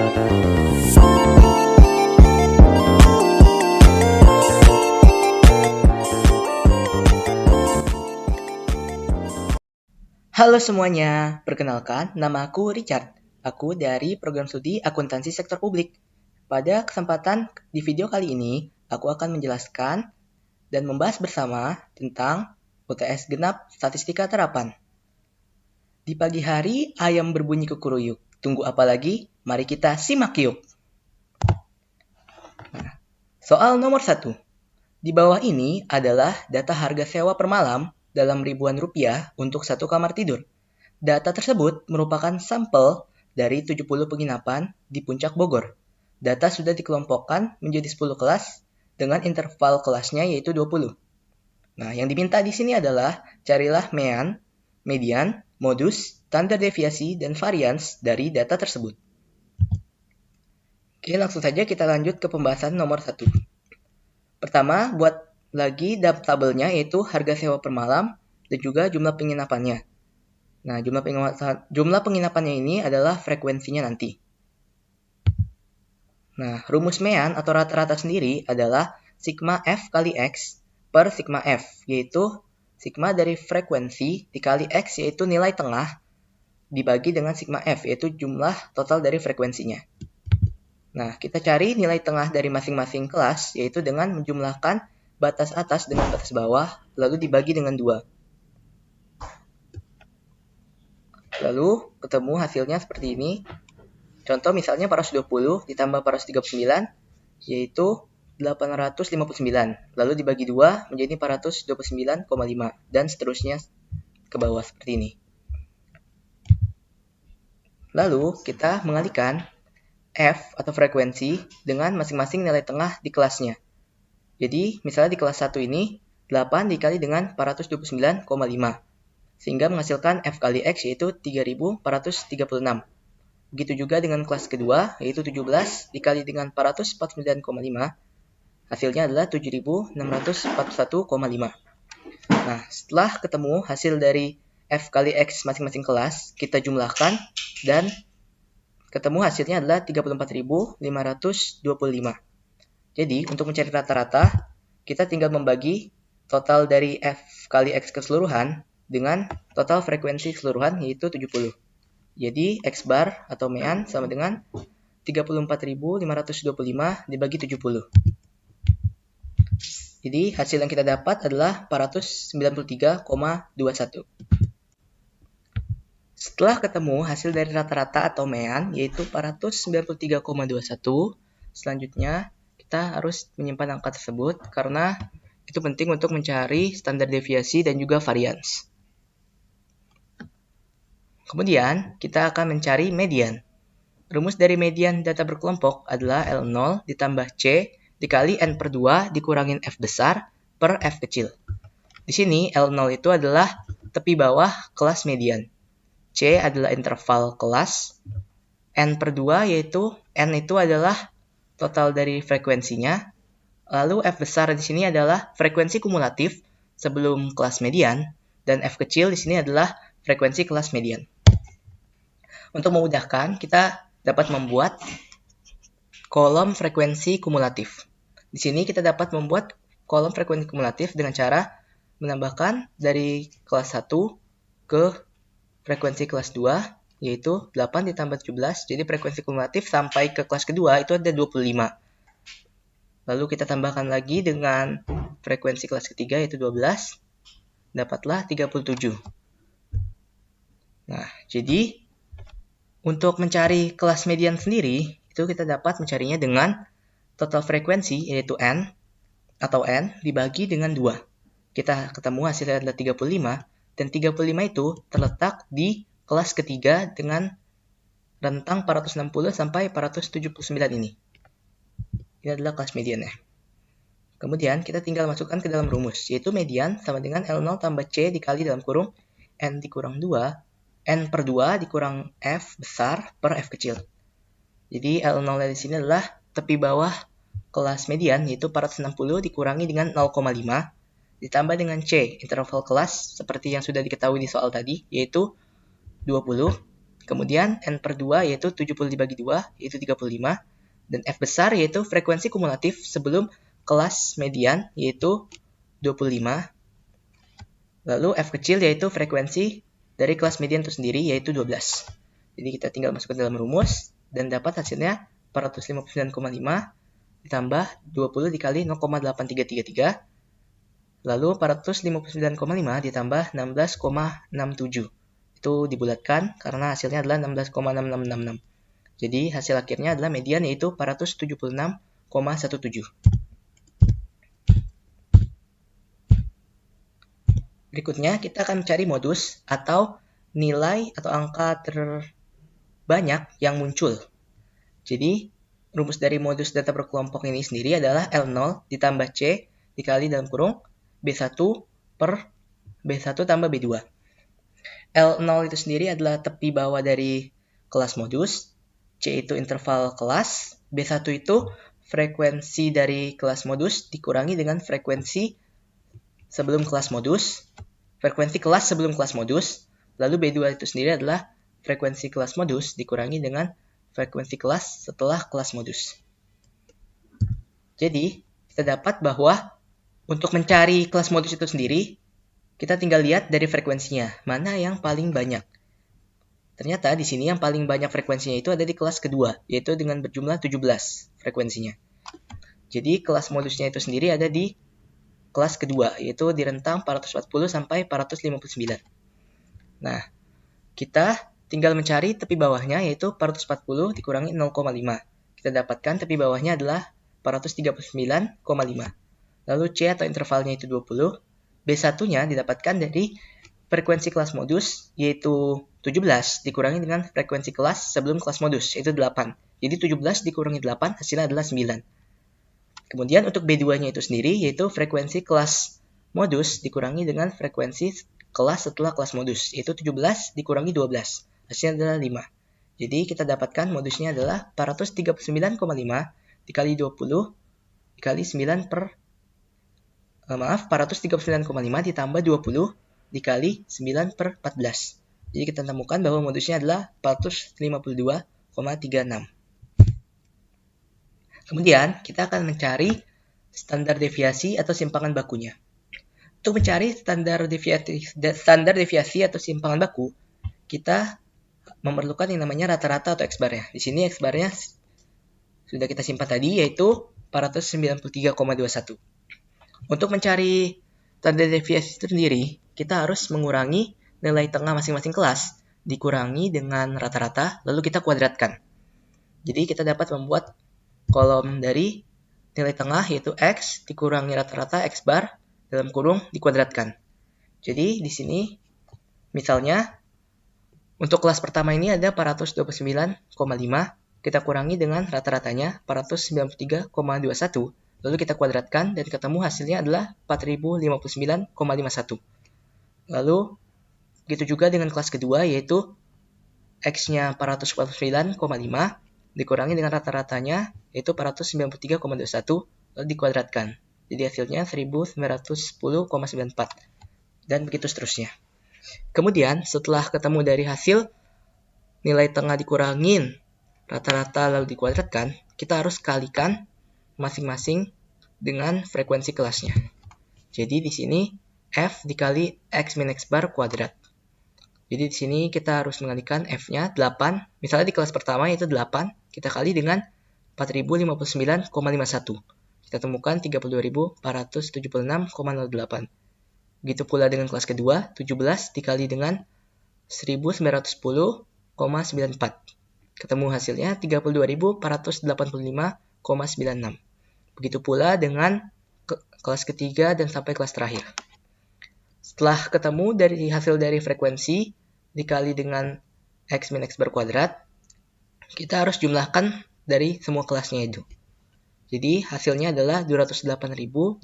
Halo semuanya, perkenalkan nama aku Richard. Aku dari program studi akuntansi sektor publik. Pada kesempatan di video kali ini, aku akan menjelaskan dan membahas bersama tentang UTS Genap Statistika Terapan. Di pagi hari, ayam berbunyi kukuruyuk. Tunggu apa lagi? Mari kita simak yuk. Soal nomor 1. Di bawah ini adalah data harga sewa per malam dalam ribuan rupiah untuk satu kamar tidur. Data tersebut merupakan sampel dari 70 penginapan di Puncak Bogor. Data sudah dikelompokkan menjadi 10 kelas dengan interval kelasnya yaitu 20. Nah, yang diminta di sini adalah carilah mean, median, modus, standar deviasi, dan varians dari data tersebut. Oke, langsung saja kita lanjut ke pembahasan nomor 1. Pertama, buat lagi tabelnya yaitu harga sewa per malam dan juga jumlah penginapannya. Nah, jumlah penginapannya ini adalah frekuensinya nanti. Nah, rumus mean atau rata-rata sendiri adalah sigma F kali X per sigma F, yaitu sigma dari frekuensi dikali X yaitu nilai tengah dibagi dengan sigma F, yaitu jumlah total dari frekuensinya. Nah, kita cari nilai tengah dari masing-masing kelas, yaitu dengan menjumlahkan batas atas dengan batas bawah, lalu dibagi dengan 2. Lalu, ketemu hasilnya seperti ini. Contoh misalnya 420 ditambah 439, yaitu 859. Lalu dibagi 2 menjadi 429,5, dan seterusnya ke bawah seperti ini. Lalu, kita mengalihkan F atau frekuensi dengan masing-masing nilai tengah di kelasnya. Jadi, misalnya di kelas 1 ini, 8 dikali dengan 429,5. Sehingga menghasilkan F kali X yaitu 3436. Begitu juga dengan kelas kedua, yaitu 17 dikali dengan 449,5. Hasilnya adalah 7641,5. Nah, setelah ketemu hasil dari F kali X masing-masing kelas, kita jumlahkan dan ketemu hasilnya adalah 34.525. Jadi, untuk mencari rata-rata, kita tinggal membagi total dari F kali X keseluruhan dengan total frekuensi keseluruhan, yaitu 70. Jadi, X bar atau mean sama dengan 34.525 dibagi 70. Jadi, hasil yang kita dapat adalah 493,21. Setelah ketemu hasil dari rata-rata atau mean, yaitu 493,21, selanjutnya kita harus menyimpan angka tersebut karena itu penting untuk mencari standar deviasi dan juga varians. Kemudian, kita akan mencari median. Rumus dari median data berkelompok adalah L0 ditambah C dikali N per 2 dikurangin F besar per F kecil. Di sini L0 itu adalah tepi bawah kelas median. C adalah interval kelas, N per 2 yaitu N itu adalah total dari frekuensinya, lalu F besar di sini adalah frekuensi kumulatif sebelum kelas median, dan F kecil di sini adalah frekuensi kelas median. Untuk memudahkan, kita dapat membuat kolom frekuensi kumulatif. Di sini kita dapat membuat kolom frekuensi kumulatif dengan cara menambahkan dari kelas 1 ke frekuensi kelas 2, yaitu 8 ditambah 17, jadi frekuensi kumulatif sampai ke kelas kedua itu ada 25. Lalu kita tambahkan lagi dengan frekuensi kelas ketiga, yaitu 12, dapatlah 37. Nah, jadi untuk mencari kelas median sendiri, itu kita dapat mencarinya dengan total frekuensi, yaitu N, atau N, dibagi dengan 2. Kita ketemu hasilnya adalah 35, dan 35 itu terletak di kelas ketiga dengan rentang 460 sampai 479 ini. Ini adalah kelas mediannya. Kemudian kita tinggal masukkan ke dalam rumus, yaitu median sama dengan L0 tambah C dikali dalam kurung N dikurang 2, N per 2 dikurang F besar per F kecil. Jadi L0 di sini adalah tepi bawah kelas median, yaitu 460 dikurangi dengan 0,5, ditambah dengan C, interval kelas, seperti yang sudah diketahui di soal tadi, yaitu 20, Kemudian N per 2 yaitu 70 dibagi 2, yaitu 35. Dan F besar yaitu frekuensi kumulatif sebelum kelas median, yaitu 25. Lalu F kecil yaitu frekuensi dari kelas median itu sendiri, yaitu 12. Jadi kita tinggal masuk ke dalam rumus, dan dapat hasilnya 459,5 ditambah 20 dikali 0,8333. Lalu 459,5 ditambah 16,67. Itu dibulatkan karena hasilnya adalah 16,6666. Jadi hasil akhirnya adalah median yaitu 476,17. Berikutnya kita akan mencari modus atau nilai atau angka terbanyak yang muncul. Jadi rumus dari modus data berkelompok ini sendiri adalah L0 ditambah C dikali dalam kurung B1 per B1 tambah B2. L0 itu sendiri adalah tepi bawah dari kelas modus, C itu interval kelas, B1 itu frekuensi dari kelas modus dikurangi dengan frekuensi sebelum kelas modus, frekuensi kelas sebelum kelas modus, lalu B2 itu sendiri adalah frekuensi kelas modus dikurangi dengan frekuensi kelas setelah kelas modus. Jadi, kita dapat bahwa untuk mencari kelas modus itu sendiri, kita tinggal lihat dari frekuensinya, mana yang paling banyak. Ternyata di sini yang paling banyak frekuensinya itu ada di kelas kedua, yaitu dengan berjumlah 17 frekuensinya. Jadi kelas modusnya itu sendiri ada di kelas kedua, yaitu di rentang 440 sampai 459. Nah, kita tinggal mencari tepi bawahnya, yaitu 440 dikurangi 0,5. Kita dapatkan tepi bawahnya adalah 439,5. Lalu C atau intervalnya itu 20. B1-nya didapatkan dari frekuensi kelas modus, yaitu 17 dikurangi dengan frekuensi kelas sebelum kelas modus, yaitu 8. Jadi 17 dikurangi 8, hasilnya adalah 9. Kemudian untuk B2-nya itu sendiri, yaitu frekuensi kelas modus dikurangi dengan frekuensi kelas setelah kelas modus, yaitu 17 dikurangi 12, hasilnya adalah 5. Jadi kita dapatkan modusnya adalah 439,5 dikali 20 dikali 9 per 439,5 ditambah 20 dikali 9 per 14. Jadi kita temukan bahwa modusnya adalah 452,36. Kemudian kita akan mencari standar deviasi atau simpangan bakunya. Untuk mencari standar deviasi atau simpangan baku, kita memerlukan yang namanya rata-rata atau X-bar-nya. Di sini X-bar-nya sudah kita simpan tadi, yaitu 493,21. Untuk mencari standar deviasi itu sendiri, kita harus mengurangi nilai tengah masing-masing kelas, dikurangi dengan rata-rata, lalu kita kuadratkan. Jadi kita dapat membuat kolom dari nilai tengah, yaitu X, dikurangi rata-rata X bar, dalam kurung dikuadratkan. Jadi di sini, misalnya, untuk kelas pertama ini ada 429,5, kita kurangi dengan rata-ratanya 493,21, lalu kita kuadratkan dan ketemu hasilnya adalah 4059,51. Lalu begitu juga dengan kelas kedua, yaitu X-nya 449,5 dikurangi dengan rata-ratanya yaitu 493,21, lalu dikuadratkan. Jadi hasilnya 1910,94 dan begitu seterusnya. Kemudian setelah ketemu dari hasil nilai tengah dikurangin rata-rata lalu dikuadratkan, kita harus kalikan masing-masing dengan frekuensi kelasnya. Jadi di sini F dikali X min X bar kuadrat. Jadi di sini kita harus mengalikan F-nya 8. Misalnya di kelas pertama yaitu 8, kita kali dengan 4059,51. Kita temukan 32.476,08. Begitu pula dengan kelas kedua, 17 dikali dengan 1910,94. Ketemu hasilnya 32.485,96. Begitu pula dengan kelas ketiga dan sampai kelas terakhir. Setelah ketemu dari hasil dari frekuensi dikali dengan X min X bar kuadrat, kita harus jumlahkan dari semua kelasnya itu. Jadi hasilnya adalah 208.234,29.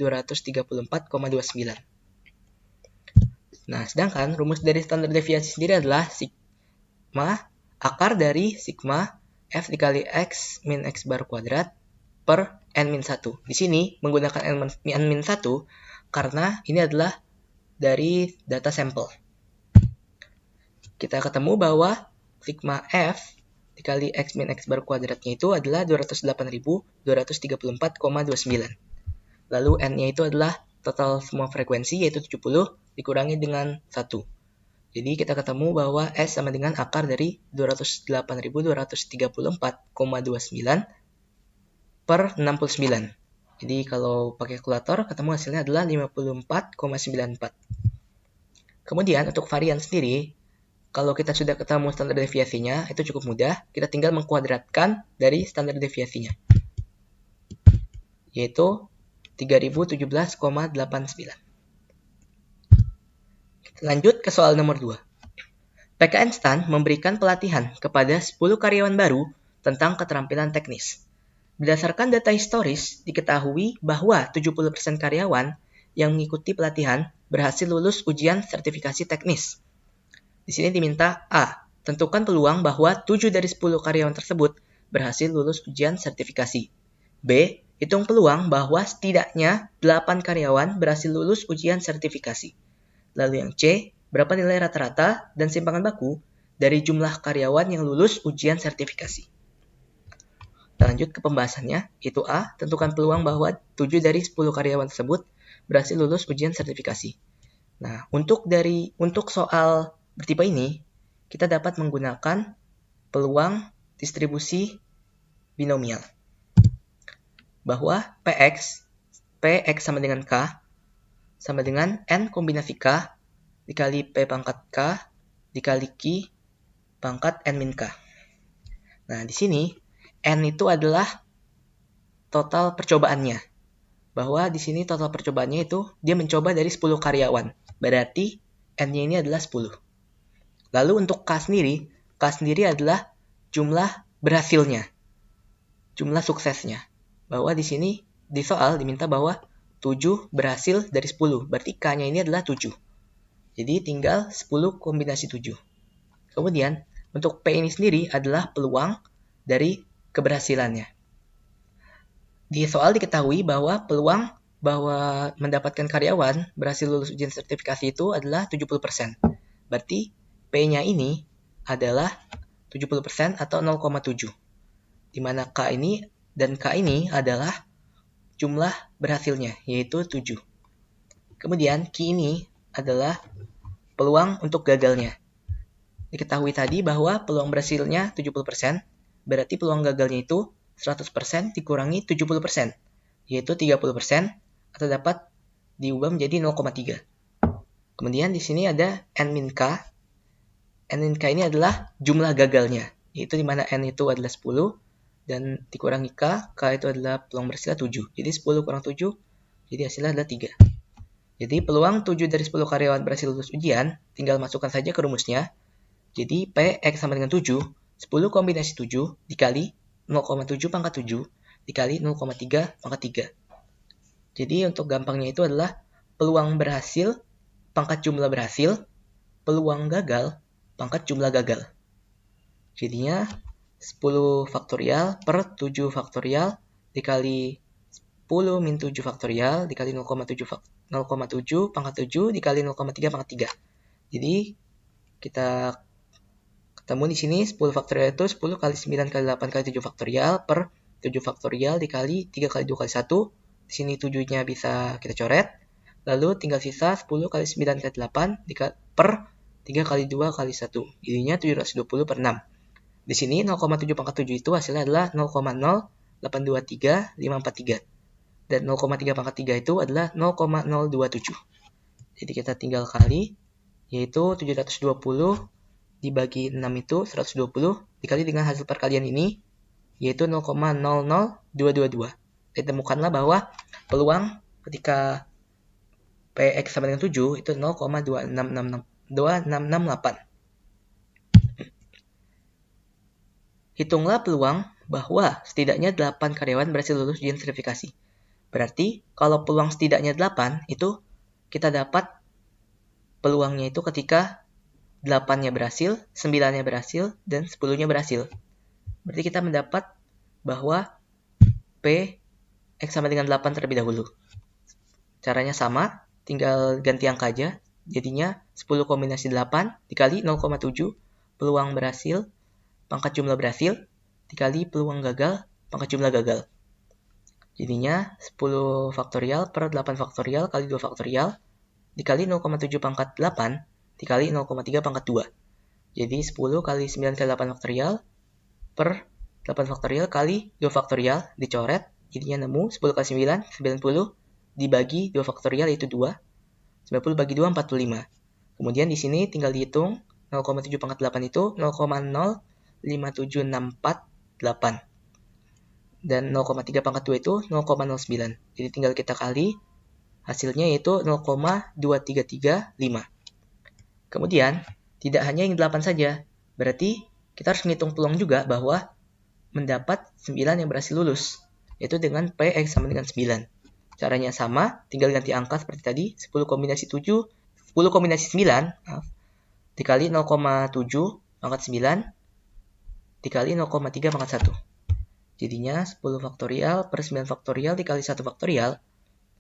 Nah, sedangkan rumus dari standar deviasi sendiri adalah sigma akar dari sigma F dikali X min X bar kuadrat per N-1. Di sini menggunakan N-1 karena ini adalah dari data sampel. Kita ketemu bahwa sigma F dikali X min X bar kuadratnya itu adalah 208.234,29. Lalu N-nya itu adalah total semua frekuensi, yaitu 70, dikurangi dengan 1. Jadi kita ketemu bahwa S sama dengan akar dari 208.234,29 per 69. Jadi kalau pakai kalkulator, ketemu hasilnya adalah 54,94. Kemudian untuk varian sendiri, kalau kita sudah ketemu standar deviasinya, itu cukup mudah. Kita tinggal mengkuadratkan dari standar deviasinya, yaitu 3017,89. Lanjut ke soal nomor 2. PK Instan memberikan pelatihan kepada 10 karyawan baru tentang keterampilan teknis. Berdasarkan data historis, diketahui bahwa 70% karyawan yang mengikuti pelatihan berhasil lulus ujian sertifikasi teknis. Di sini diminta A. Tentukan peluang bahwa 7 dari 10 karyawan tersebut berhasil lulus ujian sertifikasi. B. Hitung peluang bahwa setidaknya 8 karyawan berhasil lulus ujian sertifikasi. Lalu yang C. Berapa nilai rata-rata dan simpangan baku dari jumlah karyawan yang lulus ujian sertifikasi. Kita lanjut ke pembahasannya, yaitu A. Tentukan peluang bahwa 7 dari 10 karyawan tersebut berhasil lulus ujian sertifikasi. Nah, untuk soal bertipe ini, kita dapat menggunakan peluang distribusi binomial. Bahwa Px sama dengan K sama dengan N kombinasi K dikali P pangkat K dikali Q pangkat N min K. Nah, di sini N itu adalah total percobaannya. Bahwa di sini total percobaannya itu dia mencoba dari 10 karyawan. Berarti N-nya ini adalah 10. Lalu untuk K sendiri adalah jumlah berhasilnya. Jumlah suksesnya. Bahwa di sini di soal diminta bahwa 7 berhasil dari 10. Berarti K-nya ini adalah 7. Jadi tinggal 10 kombinasi 7. Kemudian untuk P ini sendiri adalah peluang dari keberhasilannya. Di soal diketahui bahwa peluang bahwa mendapatkan karyawan berhasil lulus ujian sertifikasi itu adalah 70%. Berarti P-nya ini adalah 70% atau 0,7. Di mana K ini dan K ini adalah jumlah berhasilnya, yaitu 7. Kemudian Q ini adalah peluang untuk gagalnya. Diketahui tadi bahwa peluang berhasilnya 70%, berarti peluang gagalnya itu 100% dikurangi 70%, yaitu 30%, atau dapat diubah menjadi 0,3. Kemudian di sini ada N min K. N min K ini adalah jumlah gagalnya, yaitu di mana N itu adalah 10, dan dikurangi K itu adalah peluang berhasilnya 7. Jadi 10 kurang 7, jadi hasilnya adalah 3. Jadi peluang 7 dari 10 karyawan berhasil lulus ujian, tinggal masukkan saja ke rumusnya. Jadi P X sama dengan 7, 10 kombinasi 7 dikali 0,7 pangkat 7 dikali 0,3 pangkat 3. Jadi untuk gampangnya itu adalah peluang berhasil pangkat jumlah berhasil, peluang gagal pangkat jumlah gagal. Jadinya 10 faktorial per 7 faktorial dikali 10 min 7 faktorial dikali 0,7 pangkat 7 dikali 0,3 pangkat 3. Jadi kita ketemu di sini 10 faktorial itu 10 kali 9 kali 8 kali 7 faktorial per 7 faktorial dikali 3 kali 2 kali 1. Di sini 7-nya bisa kita coret. Lalu tinggal sisa 10 kali 9 kali 8 per 3 kali 2 kali 1. Jadinya 720 per 6. Di sini 0,7 pangkat 7 itu hasilnya adalah 0,0823543. Dan 0,3 pangkat 3 itu adalah 0,027. Jadi kita tinggal kali, yaitu 720 dibagi 6 itu 120 dikali dengan hasil perkalian ini, yaitu 0,00222. Ditemukanlah bahwa peluang ketika Px sama dengan 7 itu 0,2668. Hitunglah peluang bahwa setidaknya 8 karyawan berhasil lulus ujian sertifikasi. Berarti kalau peluang setidaknya 8 itu kita dapat peluangnya itu ketika 8-nya berhasil, 9-nya berhasil, dan 10-nya berhasil. Berarti kita mendapat bahwa P X sama dengan 8 terlebih dahulu. Caranya sama, tinggal ganti angka aja. Jadinya 10 kombinasi 8 dikali 0,7 peluang berhasil pangkat jumlah berhasil dikali peluang gagal pangkat jumlah gagal. Jadinya 10 faktorial per 8 faktorial kali 2 faktorial dikali 0,7 pangkat 8 dikali 0,3 pangkat 2. Jadi 10 kali 9 kali 8 faktorial per 8 faktorial kali 2 faktorial dicoret. Jadinya nemu 10 kali 9, 90 dibagi 2 faktorial yaitu 2. 90 bagi 2, 45. Kemudian di sini tinggal dihitung 0,7 pangkat 8 itu 0,05764 dan 0,3 pangkat 2 itu 0,09. Jadi tinggal kita kali, hasilnya yaitu 0,2335. Kemudian tidak hanya yang 8 saja, berarti kita harus menghitung peluang juga bahwa mendapat 9 yang berhasil lulus, yaitu dengan PX sama dengan 9. Caranya sama, tinggal ganti angka seperti tadi, 10 kombinasi 9 dikali 0,7 pangkat 9 dikali 0,3 pangkat 1. Jadinya 10 faktorial per 9 faktorial dikali 1 faktorial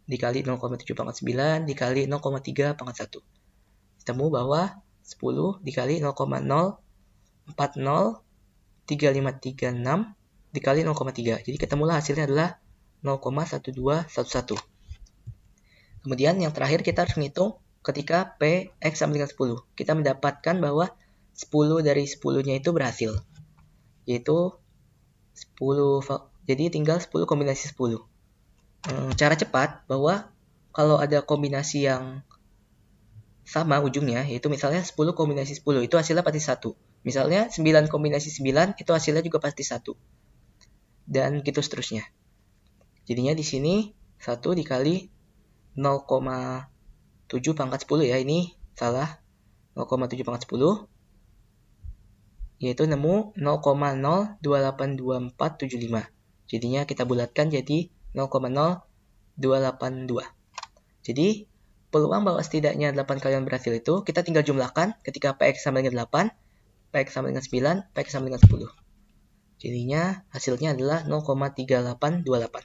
dikali 0,7 pangkat 9 dikali 0,3 pangkat 1. Ketemu bahwa 10 dikali 0,0403536 dikali 0,3. Jadi ketemulah hasilnya adalah 0,1211. Kemudian yang terakhir kita harus menghitung ketika PX sama dengan 10. Kita mendapatkan bahwa 10 dari 10-nya itu berhasil. Yaitu 10, jadi tinggal 10 kombinasi 10. Cara cepat bahwa kalau ada kombinasi yang sama ujungnya, yaitu misalnya 10 kombinasi 10, itu hasilnya pasti 1. Misalnya 9 kombinasi 9, itu hasilnya juga pasti 1. Dan gitu seterusnya. Jadinya di sini 1 dikali 0,7 pangkat 10 ya, ini salah. 0,7 pangkat 10, yaitu nemu 0,0282475. Jadinya kita bulatkan jadi 0,0282. Jadi peluang bahwa setidaknya 8 kalian berhasil itu kita tinggal jumlahkan ketika PX sama dengan 8, PX sama dengan 9, PX sama dengan 10. Jadinya hasilnya adalah 0,3828.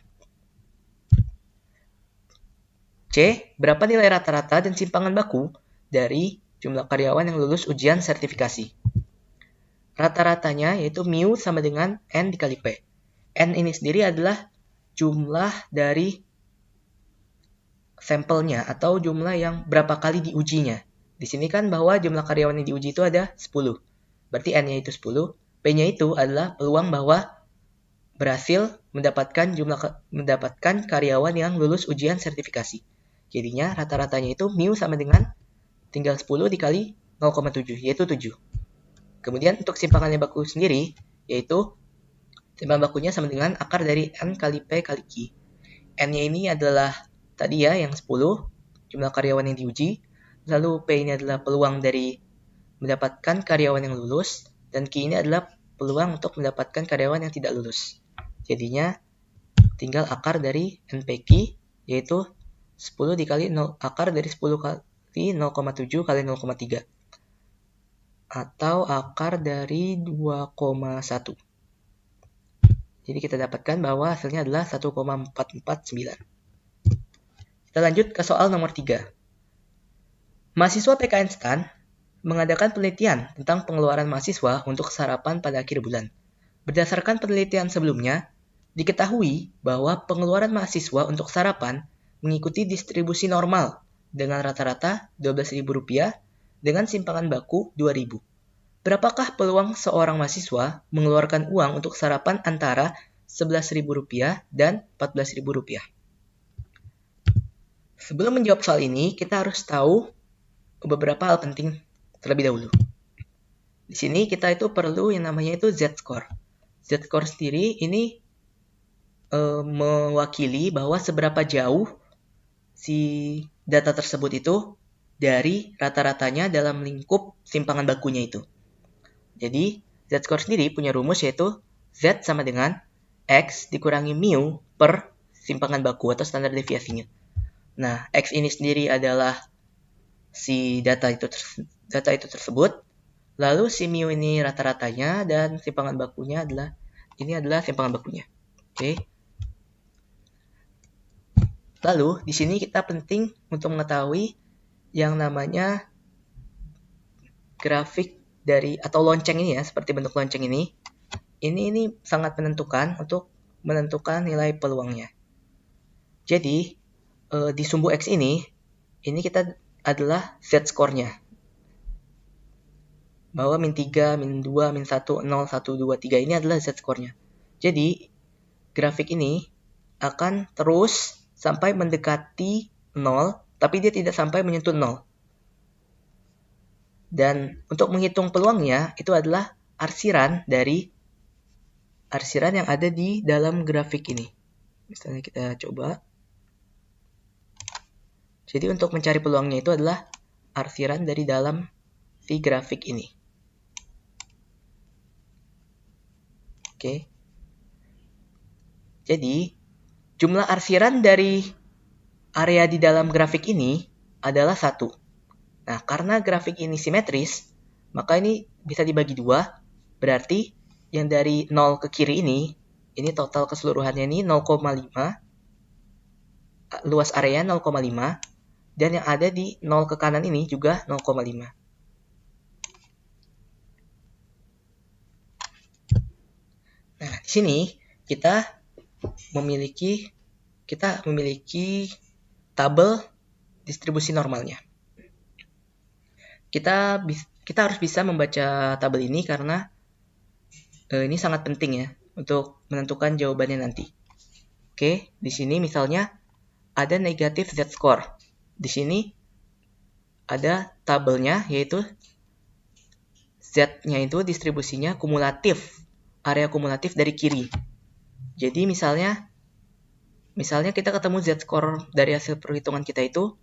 C. Berapa nilai rata-rata dan simpangan baku dari jumlah karyawan yang lulus ujian sertifikasi? Rata-ratanya yaitu mu sama dengan N dikali P. N ini sendiri adalah jumlah dari sampelnya atau jumlah yang berapa kali diujinya. Di sini kan bahwa jumlah karyawan yang diuji itu ada 10. Berarti N-nya itu 10. P-nya itu adalah peluang bahwa berhasil mendapatkan karyawan yang lulus ujian sertifikasi. Jadinya rata-ratanya itu mu sama dengan tinggal 10 dikali 0,7 yaitu 7. Kemudian untuk simpangannya baku sendiri yaitu simpangan bakunya sama dengan akar dari N kali P kali Q. N-nya ini adalah tadi ya yang 10 jumlah karyawan yang diuji, lalu P ini adalah peluang dari mendapatkan karyawan yang lulus, dan Q ini adalah peluang untuk mendapatkan karyawan yang tidak lulus. Jadinya tinggal akar dari NPQ yaitu 10 dikali 0, akar dari 10 kali 0,7 kali 0,3 atau akar dari 2,1. Jadi kita dapatkan bahwa hasilnya adalah 1,449. Kita lanjut ke soal nomor 3. Mahasiswa PKN STAN mengadakan penelitian tentang pengeluaran mahasiswa untuk sarapan pada akhir bulan. Berdasarkan penelitian sebelumnya, diketahui bahwa pengeluaran mahasiswa untuk sarapan mengikuti distribusi normal dengan rata-rata Rp12.000 dengan simpangan baku Rp2.000. Berapakah peluang seorang mahasiswa mengeluarkan uang untuk sarapan antara Rp11.000 dan Rp14.000? Sebelum menjawab soal ini, kita harus tahu beberapa hal penting terlebih dahulu. Di sini kita itu perlu yang namanya itu Z-score. Z-score sendiri ini mewakili bahwa seberapa jauh si data tersebut itu dari rata-ratanya dalam lingkup simpangan bakunya itu. Jadi, Z-score sendiri punya rumus yaitu Z sama dengan X dikurangi mu per simpangan baku atau standar deviasinya. Nah, X ini sendiri adalah si data itu tersebut. Lalu si mu ini rata-ratanya dan simpangan bakunya adalah simpangan bakunya. Oke. Lalu, di sini kita penting untuk mengetahui yang namanya grafik dari atau lonceng ini ya, seperti bentuk lonceng ini sangat menentukan untuk menentukan nilai peluangnya. Jadi di sumbu X ini kita adalah z-score-nya. Bahwa min 3, min 2, min 1, 0, 1, 2, 3 ini adalah z-score-nya. Jadi grafik ini akan terus sampai mendekati 0, tapi dia tidak sampai menyentuh 0. Dan untuk menghitung peluangnya itu adalah arsiran yang ada di dalam grafik ini. Misalnya kita coba. Jadi untuk mencari peluangnya itu adalah arsiran dari dalam si grafik ini. Oke. Jadi jumlah arsiran dari area di dalam grafik ini adalah 1. Nah, karena grafik ini simetris, maka ini bisa dibagi 2. Berarti yang dari 0 ke kiri ini total keseluruhannya ini 0,5. Luas area 0,5. Dan yang ada di 0 ke kanan ini juga 0,5. Nah, di sini kita memiliki tabel distribusi normalnya. Kita harus bisa membaca tabel ini karena ini sangat penting ya untuk menentukan jawabannya nanti. Oke, di sini misalnya ada negatif z-score. Di sini ada tabelnya, yaitu z-nya itu distribusinya kumulatif, area kumulatif dari kiri. Jadi misalnya kita ketemu z-score dari hasil perhitungan kita itu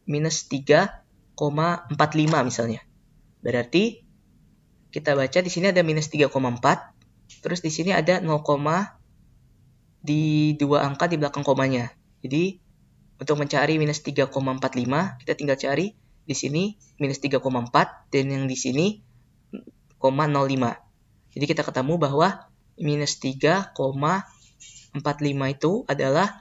minus 3,45 misalnya. Berarti kita baca di sini ada minus 3,4, terus di sini ada 0, di 2 angka di belakang komanya. Jadi untuk mencari minus 3,45, kita tinggal cari di sini minus 3,4 dan yang di sini 0,05. Jadi kita ketemu bahwa minus 3,45 itu adalah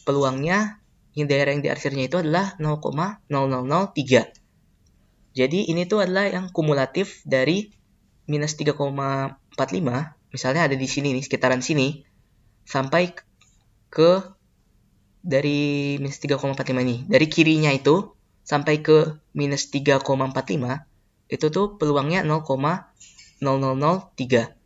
peluangnya yang daerah yang diarsirnya itu adalah 0,0003. Jadi ini tuh adalah yang kumulatif dari minus 3,45, misalnya ada di sini nih, sekitaran sini, sampai ke dari minus 3,45 ini. Dari kirinya itu sampai ke minus 3,45, itu tuh peluangnya 0,0003.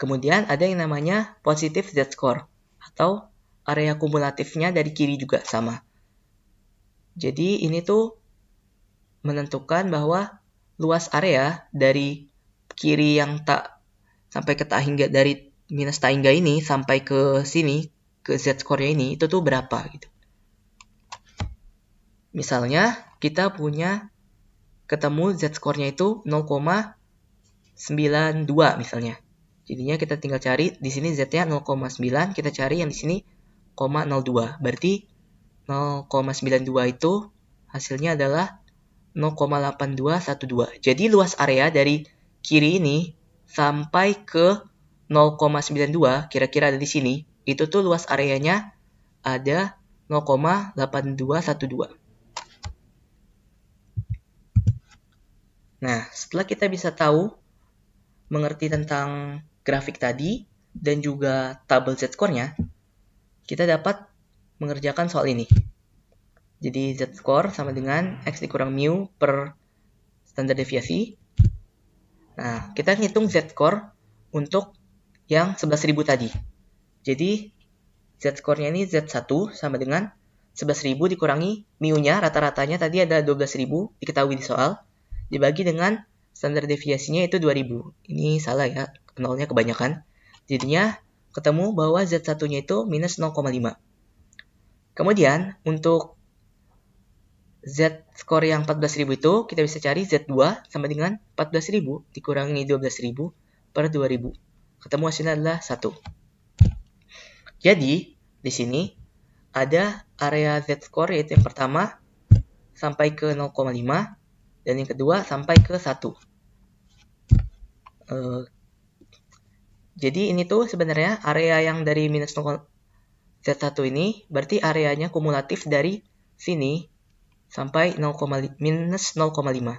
Kemudian ada yang namanya positive z-score atau area kumulatifnya dari kiri juga sama. Jadi ini tuh menentukan bahwa luas area dari kiri yang tak sampai ke tak hingga, dari minus tak hingga ini sampai ke sini, ke z-score-nya ini, itu tuh berapa gitu. Misalnya kita punya ketemu z-score-nya itu 0,92 misalnya. Jadinya kita tinggal cari di sini z-nya 0,9, kita cari yang di sini 0,02. Berarti 0,92 itu hasilnya adalah 0,8212. Jadi luas area dari kiri ini sampai ke 0,92, kira-kira ada di sini, itu tuh luas areanya ada 0,8212. Nah, setelah kita bisa tahu, mengerti tentang grafik tadi, dan juga tabel z-score-nya, kita dapat mengerjakan soal ini. Jadi z-score sama dengan x dikurang mu per standar deviasi. Nah, kita ngitung z-score untuk yang 11.000 tadi. Jadi z-score-nya ini z1 sama dengan 11.000 dikurangi mu-nya, rata-ratanya tadi ada 12.000, diketahui di soal, dibagi dengan standar deviasinya itu 2.000. Ini salah ya, nolnya kebanyakan. Jadinya ketemu bahwa z1-nya itu minus 0,5. Kemudian untuk z-score yang 14.000 itu kita bisa cari z2 sama dengan 14.000 dikurangi 12.000 per 2.000. Ketemu hasilnya adalah 1. Jadi di sini ada area z-score, yaitu yang pertama sampai ke 0,5 dan yang kedua sampai ke 1. Jadi ini tuh sebenarnya area yang dari minus 0, z1 ini berarti areanya kumulatif dari sini sampai minus 0,5.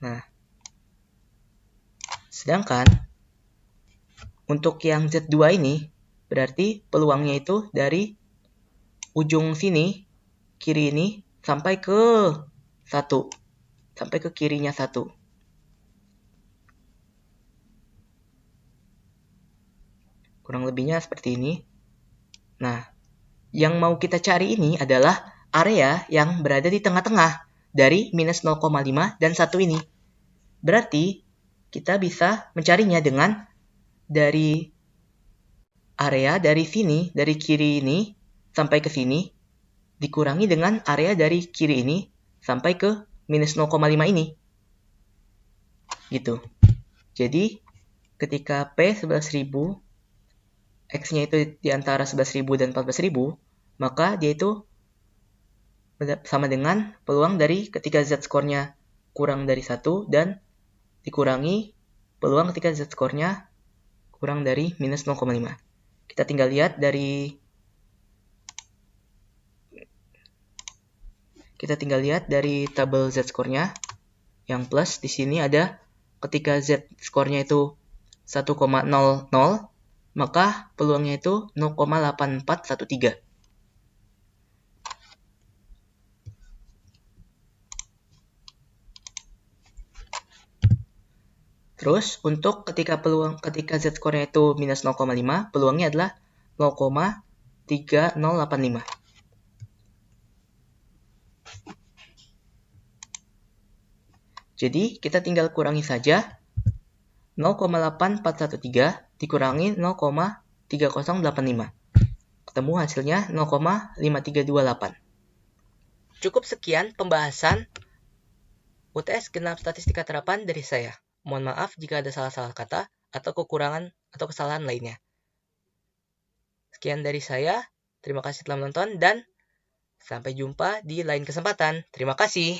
Nah, sedangkan untuk yang Z2 ini, berarti peluangnya itu dari ujung sini, kiri ini, sampai ke 1. Sampai ke kirinya 1. Kurang lebihnya seperti ini. Nah, yang mau kita cari ini adalah area yang berada di tengah-tengah dari minus 0,5 dan 1 ini. Berarti, kita bisa mencarinya dengan dari area dari sini, dari kiri ini, sampai ke sini, dikurangi dengan area dari kiri ini, sampai ke minus 0,5 ini. Gitu. Jadi, ketika P 11.000, X-nya itu di antara 11.000 dan 14.000, maka dia itu sama dengan peluang dari ketika Z-score-nya kurang dari 1 dan dikurangi peluang ketika Z-score-nya kurang dari minus 0,5. Kita tinggal lihat dari tabel Z-score-nya. Yang plus di sini ada ketika Z-score-nya itu 1,00, maka peluangnya itu 0,8413. Terus untuk ketika Z-score-nya itu minus 0,5, peluangnya adalah 0,3085. Jadi kita tinggal kurangi saja 0,8413 dikurangi 0,3085. Ketemu hasilnya 0,5328. Cukup sekian pembahasan UTS Genap Statistika Terapan dari saya. Mohon maaf jika ada salah-salah kata atau kekurangan atau kesalahan lainnya. Sekian dari saya. Terima kasih telah menonton dan sampai jumpa di lain kesempatan. Terima kasih.